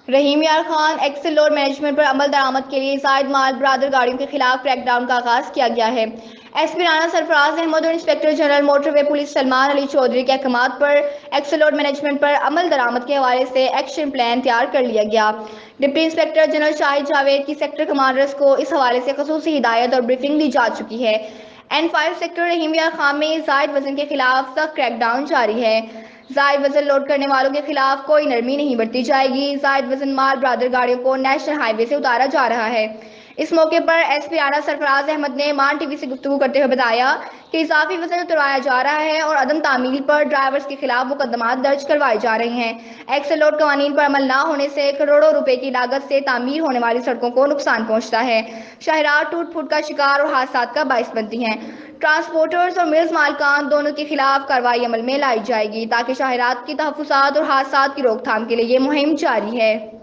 رحیم یار Khan Excel load management پر عمل درآمد کے لیے زائد مال برادر گاڑیوں کے خلاف کریک ڈاؤن کا آغاز کیا گیا ہے۔ ایس پی رانا سرفراز احمد اور انسپکٹر جنرل موٹر وے پولیس سلمان علی چودھری کے احکامات پر ایکسل لوڈ مینجمنٹ پر عمل درآمد کے حوالے سے ایکشن پلان تیار کر لیا گیا۔ ڈپٹی انسپکٹر جنرل شاہد جاوید کی سیکٹر کمانڈرز کو اس حوالے سے خصوصی ہدایت اور بریفنگ دی جا چکی ہے۔ N5 سیکٹر رحیم یار خان میں زائد وزن کے خلاف سخت کریک ڈاؤن جاری ہے۔ زائد وزن لوڈ کرنے والوں کے خلاف کوئی نرمی نہیں برتی جائے گی۔ زائد وزن مال برادر گاڑیوں کو نیشنل ہائی وے سے اتارا جا رہا ہے۔ اس موقع پر ایس پی رانا سرفراز احمد نے مان ٹی وی سے گفتگو کرتے ہوئے بتایا کہ اضافی وزن اتروایا جا رہا ہے اور عدم تعمیل پر ڈرائیورز کے خلاف مقدمات درج کروائی جا رہی ہیں۔ ایکسل لوڈ قوانین پر عمل نہ ہونے سے کروڑوں روپے کی لاگت سے تعمیر ہونے والی سڑکوں کو نقصان پہنچتا ہے، شاہراہ ٹوٹ پھوٹ کا شکار اور حادثات کا باعث بنتی ہیں۔ ٹرانسپورٹرز اور ملز مالکان دونوں کے خلاف کارروائی عمل میں لائی جائے گی تاکہ شاہراہات کی تحفظات اور حادثات کی روک تھام کے لیے یہ مہم جاری ہے۔